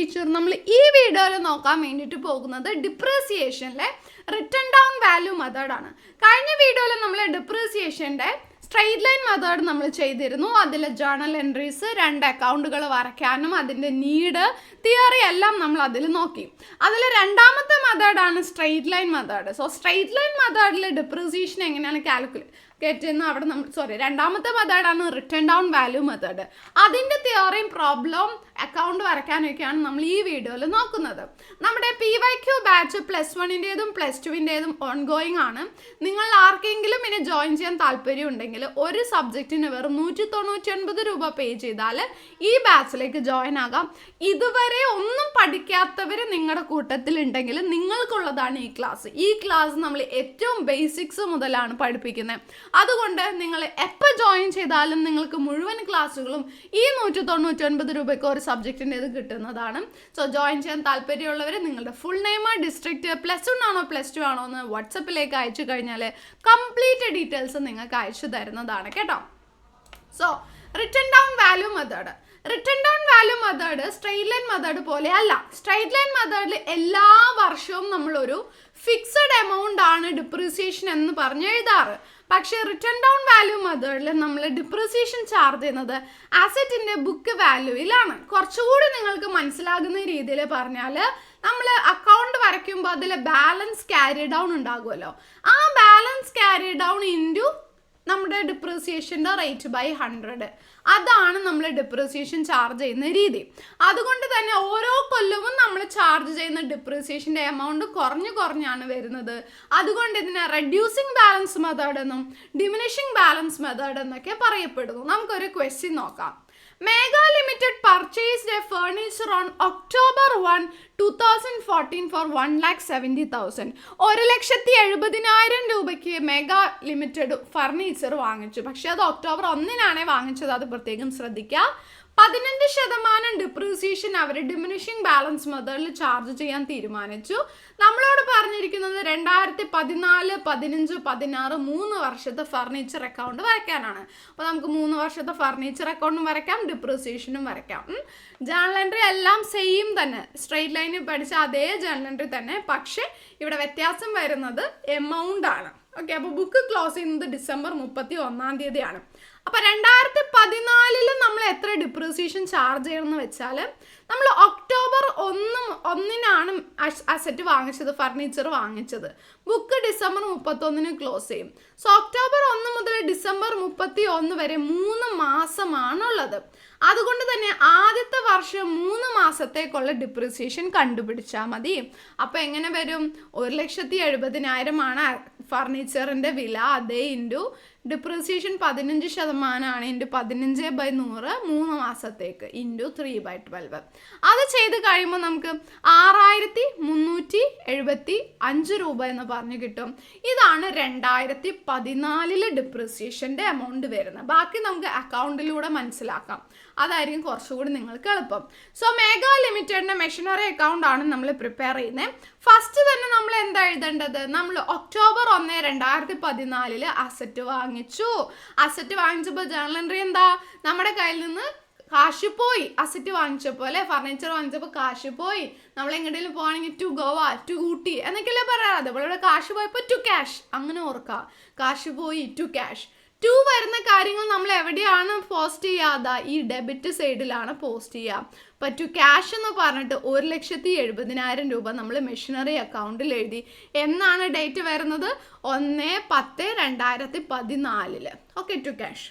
Teacher നമ്മൾ ഈ വീഡിയോയിൽ നോക്കാൻ വേണ്ടിയിട്ട് പോകുന്നത് ഡിപ്രീസിയേഷനിലെ റിട്ടേൺ ഡൗൺ വാല്യൂ മെത്തേഡാണ്. കഴിഞ്ഞ വീഡിയോയിൽ നമ്മൾ ഡിപ്രീസിയേഷൻ്റെ സ്ട്രെയിറ്റ് ലൈൻ മെത്തേഡ് നമ്മൾ ചെയ്തിരുന്നു. അതിൽ ജേർണൽ എൻട്രീസ്, 2 അക്കൗണ്ടുകൾ വരയ്ക്കാനും അതിൻ്റെ നീഡ്, തിയറി എല്ലാം നമ്മൾ അതിൽ നോക്കി. അതിൽ രണ്ടാമത്തെ മെത്തേഡാണ് straight line method. So straight line മെത്തേഡിൽ ഡിപ്രീസിയേഷൻ എങ്ങനെയാണ് കാൽക്കുലേറ്റ് ചെയ്യുന്നത് അവിടെ നമ്മൾ രണ്ടാമത്തെ മെത്തേഡാണ് റിട്ടേൺ ഡൗൺ വാല്യൂ മെത്തേഡ്. അതിൻ്റെ തിയറിയും പ്രോബ്ലം അക്കൗണ്ട് വരയ്ക്കാനൊക്കെയാണ് നമ്മൾ ഈ വീഡിയോയിൽ നോക്കുന്നത്. നമ്മുടെ PYQ ബാച്ച് +1-ൻ്റെതും +2-ൻ്റെതും ഓൺഗോയിങ് ആണ്. നിങ്ങൾ ആർക്കെങ്കിലും ഇനി ജോയിൻ ചെയ്യാൻ താല്പര്യം ഉണ്ടെങ്കിൽ ഒരു സബ്ജക്റ്റിന് വെറും 199 രൂപ പേ ചെയ്താൽ ഈ ബാച്ചിലേക്ക് ജോയിൻ ആകാം. ഇതുവരെ ഒന്നും പഠിക്കാത്തവർ നിങ്ങളുടെ കൂട്ടത്തിലുണ്ടെങ്കിൽ നിങ്ങൾക്കുള്ളതാണ് ഈ ക്ലാസ്. ഈ ക്ലാസ് നമ്മൾ ഏറ്റവും ബേസിക്സ് മുതലാണ് പഠിപ്പിക്കുന്നത്. അതുകൊണ്ട് നിങ്ങൾ എപ്പോൾ ജോയിൻ ചെയ്താലും നിങ്ങൾക്ക് മുഴുവൻ ക്ലാസ്സുകളും ഈ 199 രൂപയ്ക്ക് ഒരു സബ്ജക്റ്റിൻ്റെ ഇത് കിട്ടുന്നതാണ്. സോ ജോയിൻ ചെയ്യാൻ താല്പര്യമുള്ളവർ നിങ്ങളുടെ ഫുൾ നെയിം, ഡിസ്ട്രിക്റ്റ്, +1 ആണോ +2 ആണോ എന്ന് വാട്സപ്പിലേക്ക് അയച്ചു കഴിഞ്ഞാൽ കംപ്ലീറ്റ് ഡീറ്റെയിൽസ് നിങ്ങൾക്ക് അയച്ചു തരുന്നതാണ് കേട്ടോ. So return down value method. Return down value method straight line method പോലെ അല്ല. സ്ട്രെയിറ്റ് ലൈൻ മെത്തേഡിൽ എല്ലാ വർഷവും നമ്മളൊരു ഫിക്സഡ് എമൗണ്ട് ആണ് ഡിപ്രീസിയേഷൻ എന്ന് പറഞ്ഞ് എഴുതാറ്. പക്ഷേ റിട്ടേൺ ഡൗൺ വാല്യൂ മെത്തേഡിൽ നമ്മൾ ഡിപ്രീസിയേഷൻ ചാർജ് ചെയ്യുന്നത് അസറ്റിൻ്റെ ബുക്ക് വാല്യൂയിലാണ്. കുറച്ചുകൂടി നിങ്ങൾക്ക് മനസ്സിലാകുന്ന രീതിയിൽ പറഞ്ഞാൽ നമ്മൾ അക്കൗണ്ട് വരയ്ക്കുമ്പോൾ അതിൽ ബാലൻസ് ക്യാരി ഡൗൺ ഉണ്ടാകുമല്ലോ, ആ ബാലൻസ് ക്യാരി ഡൗൺ ഇൻറ്റു നമ്മുടെ ഡിപ്രീസിയേഷൻ്റെ റേറ്റ് ബൈ 100, അതാണ് നമ്മൾ ഡിപ്രീസിയേഷൻ ചാർജ് ചെയ്യുന്ന രീതി. അതുകൊണ്ട് തന്നെ ഓരോ കൊല്ലവും നമ്മൾ ചാർജ് ചെയ്യുന്ന ഡിപ്രീസിയേഷൻ്റെ എമൗണ്ട് കുറഞ്ഞാണ് വരുന്നത്. അതുകൊണ്ട് ഇതിനെ റെഡ്യൂസിങ് ബാലൻസ് മെത്തേഡ് എന്നും ഡിമിനിഷിങ് ബാലൻസ് മെത്തേഡ് എന്നൊക്കെ പറയപ്പെടുന്നു. നമുക്കൊരു ക്വസ്റ്റ്യൻ നോക്കാം. Mega Limited purchased a furniture on October 1, 2014 for 1,70,000. 1,70,000 രൂപയ്ക്ക് മെഗാ ലിമിറ്റഡ് ഫർണിച്ചർ വാങ്ങിച്ചു. പക്ഷെ അത് ഒക്ടോബർ 1-നാണ് വാങ്ങിച്ചത്, അത് പ്രത്യേകം ശ്രദ്ധിക്കുക. 15% ഡിപ്രീസിയേഷൻ അവർ ഡിമിനിഷിങ് ബാലൻസ് മെത്തേഡിൽ ചാർജ് ചെയ്യാൻ തീരുമാനിച്ചു. നമ്മളോട് പറഞ്ഞിരിക്കുന്നത് 2014, 15, 16 3 വർഷത്തെ ഫർണിച്ചർ അക്കൗണ്ട് വരയ്ക്കാനാണ്. അപ്പോൾ നമുക്ക് 3 വർഷത്തെ ഫർണിച്ചർ അക്കൗണ്ടും വരയ്ക്കാം, ഡിപ്രീസിയേഷനും വരയ്ക്കാം. ജേർണൽ എൻട്രി എല്ലാം സെയിം തന്നെ, സ്ട്രെയിറ്റ് ലൈനിൽ പഠിച്ച അതേ ജേർണൽ എൻട്രി തന്നെ. പക്ഷേ ഇവിടെ വ്യത്യാസം വരുന്നത് എമൗണ്ട് ആണ്. ഓക്കെ, അപ്പോൾ ബുക്ക് ക്ലോസ് ചെയ്യുന്നത് ഡിസംബർ 31 അപ്പോൾ 2014 നമ്മൾ എത്ര ഡിപ്രീസിയേഷൻ ചാർജ് ചെയ്യണമെന്ന് വെച്ചാൽ, നമ്മൾ ഒക്ടോബർ 1-നാണ് അസറ്റ് വാങ്ങിച്ചത്, ഫർണിച്ചർ വാങ്ങിച്ചത്. ബുക്ക് ഡിസംബർ 31 ക്ലോസ് ചെയ്യും. സോ ഒക്ടോബർ 1 മുതൽ ഡിസംബർ 31 വരെ 3 മാസമാണുള്ളത്. അതുകൊണ്ട് തന്നെ ആദ്യത്തെ വർഷം 3 മാസത്തേക്കുള്ള ഡിപ്രീസിയേഷൻ കണ്ടുപിടിച്ചാൽ മതി. അപ്പോൾ എങ്ങനെ വരും? 1,70,000 ആണ് ഫർണിച്ചറിൻ്റെ വില, അതേ ഇൻറ്റു ഡിപ്രീസിയേഷൻ 15% ഇൻറ്റു 15/100 3 മാസത്തേക്ക് ഇൻറ്റു 3/12. അത് ചെയ്ത് കഴിയുമ്പോൾ നമുക്ക് 6,375 രൂപ എന്ന് പറഞ്ഞ് കിട്ടും. ഇതാണ് 2014 ഡിപ്രീസിയേഷൻ്റെ എമൗണ്ട് വരുന്നത്. ബാക്കി നമുക്ക് അക്കൗണ്ടിലൂടെ മനസ്സിലാക്കാം, അതായിരിക്കും കുറച്ചുകൂടി നിങ്ങൾക്ക് എളുപ്പം. സോ മെഗാ ലിമിറ്റഡിൻ്റെ മെഷീനറി അക്കൗണ്ട് ആണ് നമ്മൾ പ്രിപ്പയർ ചെയ്യുന്നത്. ഫസ്റ്റ് തന്നെ നമ്മൾ എന്താ എഴുതേണ്ടത്? നമ്മൾ ഒക്ടോബർ 1, 2014 അസറ്റ് വാങ്ങിച്ചു. അസറ്റ് വാങ്ങിച്ചപ്പോൾ ജേർണൽ എൻട്രി എന്താ? നമ്മുടെ കയ്യിൽ നിന്ന് കാശ് പോയി. അസറ്റ് വാങ്ങിച്ചപ്പോൾ അല്ലെ, ഫർണിച്ചർ വാങ്ങിച്ചപ്പോൾ കാശ് പോയി. നമ്മൾ എങ്ങോട്ടെങ്കിലും പോകണമെങ്കിൽ ടു ഗോവ, ടു ഊട്ടി എന്നൊക്കെയല്ലേ പറയാറ്. അതേപോലെ ഇവിടെ കാശ് പോയപ്പോൾ ടു ക്യാഷ്, അങ്ങനെ ഓർക്കുക. കാശ് പോയി, ടു ക്യാഷ്. 2 വരുന്ന കാര്യങ്ങൾ നമ്മൾ എവിടെയാണ് പോസ്റ്റ് ചെയ്യാതെ? ഈ ഡെബിറ്റ് സൈഡിലാണ് പോസ്റ്റ് ചെയ്യുക. അപ്പോൾ ടു ക്യാഷ് എന്ന് പറഞ്ഞിട്ട് 1,70,000 രൂപ നമ്മൾ മെഷീനറി അക്കൗണ്ടിൽ എഴുതി. എന്നാണ് ഡേറ്റ് വരുന്നത്? 1/10/2014. Okay, to cash.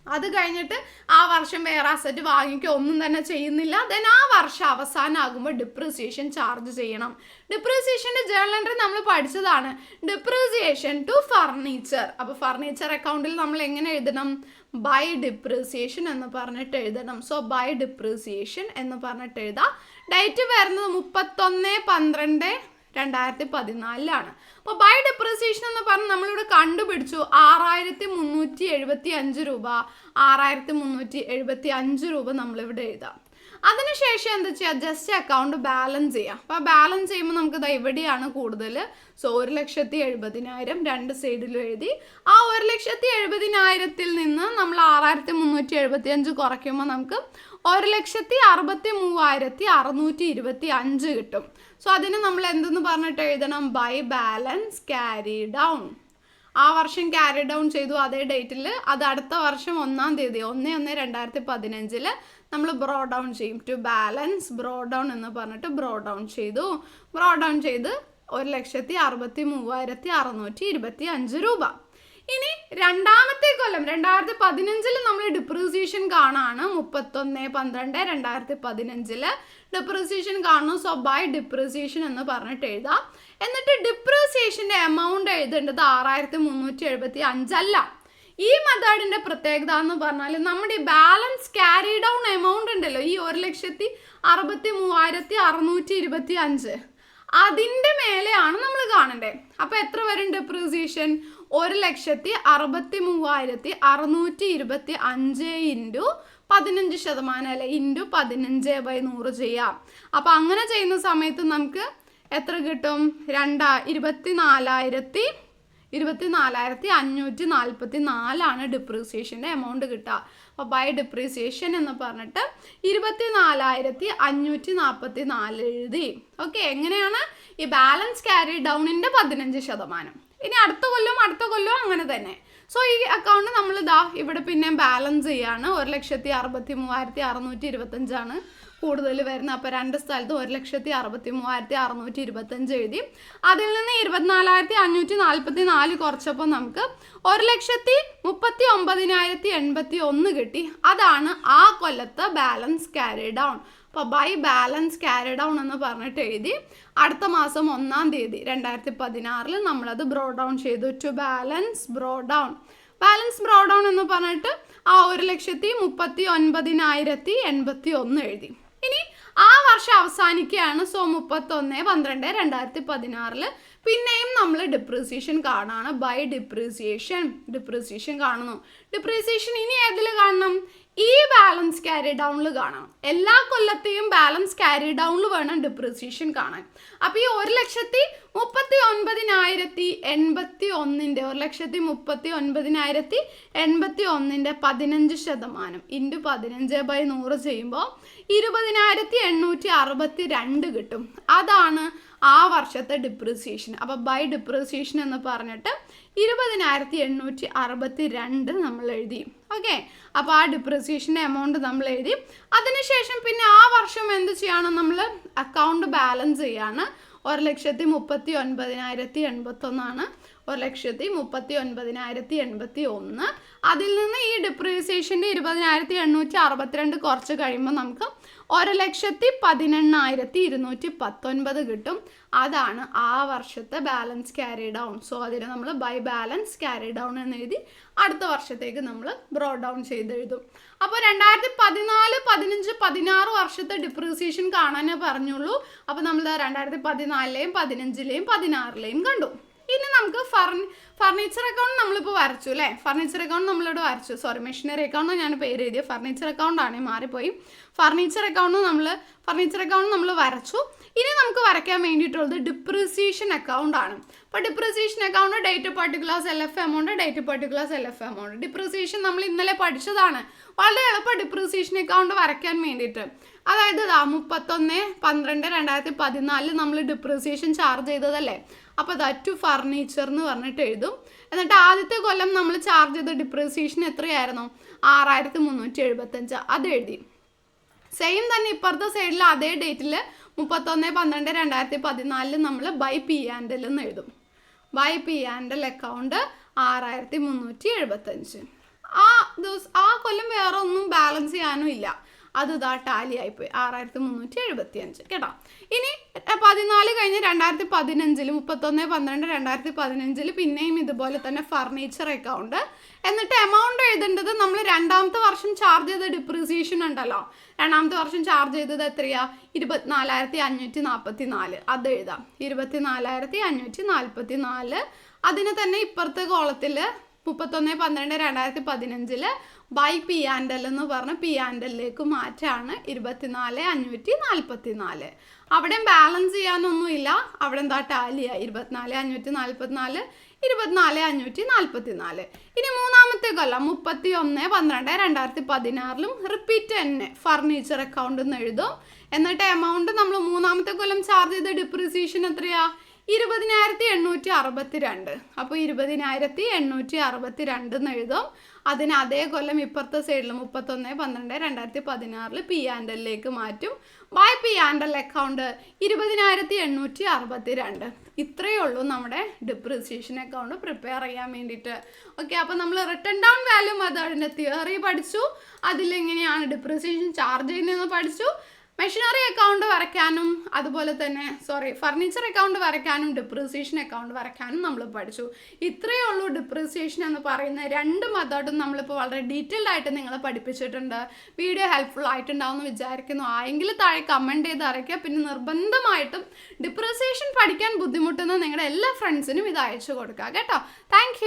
അത് കഴിഞ്ഞിട്ട് ആ വർഷം വേറെ അസറ്റ് വാങ്ങിക്കുക ഒന്നും തന്നെ ചെയ്യുന്നില്ല. ദെൻ ആ വർഷം അവസാനം ആകുമ്പോൾ ഡിപ്രീസിയേഷൻ ചാർജ് ചെയ്യണം. ഡിപ്രീസിയേഷൻ്റെ ജേർണൽ എൻട്രി നമ്മൾ പഠിച്ചതാണ്, ഡിപ്രീസിയേഷൻ ടു ഫർണിച്ചർ. അപ്പോൾ ഫർണിച്ചർ അക്കൗണ്ടിൽ നമ്മൾ എങ്ങനെ എഴുതണം? ബൈ ഡിപ്രീസിയേഷൻ എന്ന് പറഞ്ഞിട്ട് എഴുതണം. സോ ബൈ ഡിപ്രീസിയേഷൻ എന്ന് പറഞ്ഞിട്ട് എഴുതാം. ഡേറ്റ് വരുന്നത് 31/12/2014. അപ്പോൾ ബൈ ഡിപ്രീസിയേഷൻ എന്ന് പറഞ്ഞ് നമ്മളിവിടെ കണ്ടുപിടിച്ചു 6,375 രൂപ. 6,375 രൂപ നമ്മളിവിടെ എഴുതാം. അതിനുശേഷം എന്താ ചെയ്യുക, ജസ്റ്റ് അക്കൗണ്ട് ബാലൻസ് ചെയ്യുക. അപ്പോൾ ബാലൻസ് ചെയ്യുമ്പോൾ നമുക്ക് ഇവിടെയാണ് കൂടുതൽ. സോ 1,70,70,000 രണ്ട് സൈഡിലും എഴുതി. ആ 1,70,70,000 നിന്ന് നമ്മൾ 6,375 കുറയ്ക്കുമ്പോൾ നമുക്ക് 1,63,625 കിട്ടും. സോ അതിന് നമ്മൾ എന്തെന്ന് പറഞ്ഞിട്ട് എഴുതണം, ബൈ ബാലൻസ് ക്യാരി ഡൗൺ. ആ വർഷം ക്യാരി ഡൗൺ ചെയ്തു അതേ ഡേറ്റിൽ, അത് അടുത്ത വർഷം 1-ാം തീയതി 1/1/2015 നമ്മൾ ബ്രോ ഡൗൺ ചെയ്യും. ടു ബാലൻസ് ബ്രോ ഡൗൺ എന്ന് പറഞ്ഞിട്ട് ബ്രോ ഡൗൺ ചെയ്തു. ബ്രോ ഡൗൺ ചെയ്ത് 1,63,625 രൂപ. ഇനി രണ്ടാമത്തെ കൊല്ലം 2015 നമ്മൾ ഡിപ്രീസിയേഷൻ കാണാണ്. 31/12/2015 ഡിപ്രീസിയേഷൻ കാണുന്നു. സോ ബൈ ഡിപ്രീസിയേഷൻ എന്ന് പറഞ്ഞിട്ട് എഴുതാം. എന്നിട്ട് ഡിപ്രീസിയേഷൻ്റെ എമൗണ്ട് എഴുതേണ്ടത് 6,375 അല്ല. ഈ മെത്തേഡിൻ്റെ പ്രത്യേകത എന്ന് പറഞ്ഞാൽ നമ്മുടെ ഈ ബാലൻസ് ക്യാരി ഡൗൺ എമൗണ്ട് ഉണ്ടല്ലോ, ഈ 1,63,625 അതിൻ്റെ മേലെയാണ് നമ്മൾ കാണണ്ടേ. അപ്പോൾ എത്ര വരും ഡിപ്രീസിയേഷൻ? 1,63,625 ഇൻറ്റു 15% അല്ലെ, ഇൻറ്റു 15/100 ചെയ്യാം. അപ്പോൾ അങ്ങനെ ചെയ്യുന്ന സമയത്ത് നമുക്ക് എത്ര കിട്ടും? 24,544 ഡിപ്രീസിയേഷൻ്റെ എമൗണ്ട് കിട്ടുക. അപ്പോൾ ബൈ ഡിപ്രീസിയേഷൻ എന്ന് പറഞ്ഞിട്ട് 24,544 എഴുതി. ഓക്കെ, എങ്ങനെയാണ് ഈ ബാലൻസ് ക്യാരി ഡൗണിൻ്റെ 15%. ഇനി അടുത്ത കൊല്ലം അങ്ങനെ തന്നെ. സോ ഈ അക്കൗണ്ട് നമ്മൾ ഇവിടെ പിന്നെ ബാലൻസ് ചെയ്യാണ്. 1,63,625 കൂടുതൽ വരുന്നത്. അപ്പോൾ രണ്ട് സ്ഥലത്ത് 1,63,625 എഴുതി. അതിൽ നിന്ന് 24,544 കുറച്ചപ്പോൾ നമുക്ക് 1,39,081 കിട്ടി. അതാണ് ആ കൊല്ലത്തെ ബാലൻസ് ക്യാരി ഡൗൺ. അപ്പോൾ ബൈ ബാലൻസ് ക്യാരി ഡൗൺ എന്ന് പറഞ്ഞിട്ട് എഴുതി. അടുത്ത മാസം 1-ാം തീയതി 2016 നമ്മളത് ബ്രോ ഡൗൺ ചെയ്തു. To balance brought down. Balance brought down എന്ന് പറഞ്ഞിട്ട് ആ 1,39,081 എഴുതി. ഇനി ആ വർഷം അവസാനിക്കുകയാണ്. സോ 31/12/2016 പിന്നെയും നമ്മൾ ഡിപ്രീസിയേഷൻ കാണാണ്. ബൈ ഡിപ്രീസിയേഷൻ കാണുന്നു. ഡിപ്രീസിയേഷൻ ഇനി ഏതിൽ കാണണം? ഈ ബാലൻസ് ക്യാരി ഡൗണിൽ കാണണം. എല്ലാ കൊല്ലത്തെയും ബാലൻസ് ക്യാരി ഡൗണിൽ വേണം ഡിപ്രീസിയേഷൻ കാണാൻ. അപ്പോൾ ഈ 1,39,081 1,39,081 15% ഇൻറ്റു 15/100 ചെയ്യുമ്പോൾ 20,862 കിട്ടും. അതാണ് ആ വർഷത്തെ ഡിപ്രീസിയേഷൻ. അപ്പോൾ ബൈ ഡിപ്രീസിയേഷൻ എന്ന് പറഞ്ഞിട്ട് 20,862 നമ്മൾ എഴുതി. ഓക്കെ, അപ്പോൾ ആ ഡിപ്രീസിയേഷൻ്റെ എമൗണ്ട് നമ്മൾ എഴുതി. അതിനുശേഷം പിന്നെ ആ വർഷം എന്ത് ചെയ്യണം? നമ്മൾ അക്കൗണ്ട് ബാലൻസ് ചെയ്യാണ്. 1,39,081 1,39,081. അതിൽ നിന്ന് ഈ ഡിപ്രീസിയേഷൻ്റെ 20,862 കുറച്ച് കഴിയുമ്പോൾ നമുക്ക് 1,18,219 കിട്ടും. അതാണ് ആ വർഷത്തെ ബാലൻസ് ക്യാരി ഡൗൺ. സോ അതിന് നമ്മൾ ബൈ ബാലൻസ് ക്യാരി ഡൗൺ എന്ന് എഴുതി അടുത്ത വർഷത്തേക്ക് നമ്മൾ ബ്രോ ഡൗൺ ചെയ്തെഴുതും. അപ്പോൾ 2014, 15, 16 വർഷത്തെ ഡിപ്രീസിയേഷൻ കാണാനേ പറഞ്ഞുള്ളൂ. അപ്പോൾ നമ്മൾ 2014-ലെയും 15-ലെയും 16-ലെയും കണ്ടു. ഇനി നമുക്ക് ഫർണിച്ചർ അക്കൗണ്ട് നമ്മളിപ്പോൾ വരച്ചു അല്ലേ. ഫർണിച്ചർ അക്കൗണ്ട് നമ്മളിവിടെ വരച്ചു. സോറി, മെഷീനറി അക്കൗണ്ട് ഞാൻ പേര് എഴുതിയ ഫർണിച്ചർ അക്കൗണ്ട് ആണ്, മാറിപ്പോയി. ഫർണിച്ചർ അക്കൗണ്ട് നമ്മൾ വരച്ചു. ഇനി നമുക്ക് വരയ്ക്കാൻ വേണ്ടിയിട്ടുള്ളത് ഡിപ്രീസിയേഷൻ അക്കൗണ്ട് ആണ്. അപ്പോൾ depreciation account date particulars LF amount, date particulars LF amount. Depreciation നമ്മൾ ഇന്നലെ പഠിച്ചതാണ്. വളരെ എളുപ്പം ഡിപ്രീസിയേഷൻ അക്കൗണ്ട് വരയ്ക്കാൻ വേണ്ടിയിട്ട്. അതായത് 31/12/2014 നമ്മൾ ഡിപ്രീസിയേഷൻ ചാർജ് ചെയ്തതല്ലേ. അപ്പോൾ ടു ഫർണിച്ചർ എന്ന് പറഞ്ഞിട്ട് എഴുതും. എന്നിട്ട് ആദ്യത്തെ കൊല്ലം നമ്മൾ ചാർജ് ചെയ്ത ഡിപ്രീസിയേഷൻ എത്രയായിരുന്നു? 6,375. അത് എഴുതി. സെയിം തന്നെ ഇപ്പുറത്തെ സൈഡിൽ അതേ ഡേറ്റിൽ 31/12/2014 നമ്മൾ ബൈ P&L എന്ന് എഴുതും. By P&L account 6,375. ആ കൊല്ലം വേറെ ഒന്നും ബാലൻസ് ചെയ്യാനും ഇല്ല. അത് ടാലി ആയിപ്പോയി 6,375 കേട്ടോ. ഇനി 14 കഴിഞ്ഞ് 2015 31/12/2015 പിന്നെയും ഇതുപോലെ തന്നെ ഫർണിച്ചർ അക്കൗണ്ട്. എന്നിട്ട് എമൗണ്ട് എഴുതേണ്ടത് നമ്മൾ രണ്ടാമത്തെ വർഷം ചാർജ് ചെയ്ത ഡിപ്രീസിയേഷൻ ഉണ്ടല്ലോ. രണ്ടാമത്തെ വർഷം ചാർജ് ചെയ്തത് എത്രയാ? 24,544. അത് എഴുതാം. 24,544. അതിന് തന്നെ ഇപ്പുറത്തെ കോളത്തിൽ 31/12/2015 ബൈ പി ആൻഡ് എൽ എന്ന് പറഞ്ഞ് പി ആൻഡ് എല്ലിലേക്ക് മാറ്റാണ് 24,544. അവിടെ ബാലൻസ് ചെയ്യാനൊന്നുമില്ല, അവിടെ എന്താ ടാലിയായി 24,544, 24,544. ഇനി മൂന്നാമത്തെ കൊല്ലം 31/12/2016 റിപ്പീറ്റ് തന്നെ ഫർണിച്ചർ അക്കൗണ്ട് എന്ന് എഴുതും. എന്നിട്ട് എമൗണ്ട് നമ്മൾ മൂന്നാമത്തെ കൊല്ലം ചാർജ് ചെയ്ത ഡിപ്രിസിയേഷൻ എത്രയാ? 20,862. അപ്പോൾ 20,862 എന്ന് എഴുതും. അതിന് അതേ കൊല്ലം ഇപ്പുറത്തെ സൈഡിൽ 31/12/2016 പി ആൻഡ് എല്ലിലേക്ക് മാറ്റും. By P and L account 20,862. ഇത്രയേ ഉള്ളൂ നമ്മുടെ ഡിപ്രിസിയേഷൻ അക്കൗണ്ട് പ്രിപ്പയർ ചെയ്യാൻ വേണ്ടിയിട്ട്. ഓക്കെ, അപ്പോൾ നമ്മൾ റിട്ടേൺ ഡൗൺ വാല്യൂ മെത്തേഡിൻ്റെ തിയറി പഠിച്ചു, അതിലെങ്ങനെയാണ് ഡിപ്രിസിയേഷൻ ചാർജ് ചെയ്യുന്നതെന്ന് പഠിച്ചു. മെഷീനറി അക്കൗണ്ട് വരയ്ക്കാനും അതുപോലെ തന്നെ ഫർണിച്ചർ അക്കൗണ്ട് വരയ്ക്കാനും ഡിപ്രിസിയേഷൻ അക്കൗണ്ട് വരയ്ക്കാനും നമ്മൾ പഠിച്ചു. ഇത്രയേ ഉള്ളൂ ഡിപ്രിസിയേഷൻ എന്ന് പറയുന്ന രണ്ട് മെത്തേഡും നമ്മളിപ്പോൾ വളരെ ഡീറ്റെയിൽഡ് ആയിട്ട് നിങ്ങളെ പഠിപ്പിച്ചിട്ടുണ്ട്. വീഡിയോ ഹെൽപ്ഫുൾ ആയിട്ടുണ്ടാവും എന്ന് വിചാരിക്കുന്നു. ആയെങ്കിൽ താഴെ കമൻറ്റ് ചെയ്ത് അറിയിക്കുക. പിന്നെ നിർബന്ധമായിട്ടും ഡിപ്രിസിയേഷൻ പഠിക്കാൻ ബുദ്ധിമുട്ടുന്ന നിങ്ങളുടെ എല്ലാ ഫ്രണ്ട്സിനും ഇത് അയച്ചു കൊടുക്കുക കേട്ടോ. താങ്ക്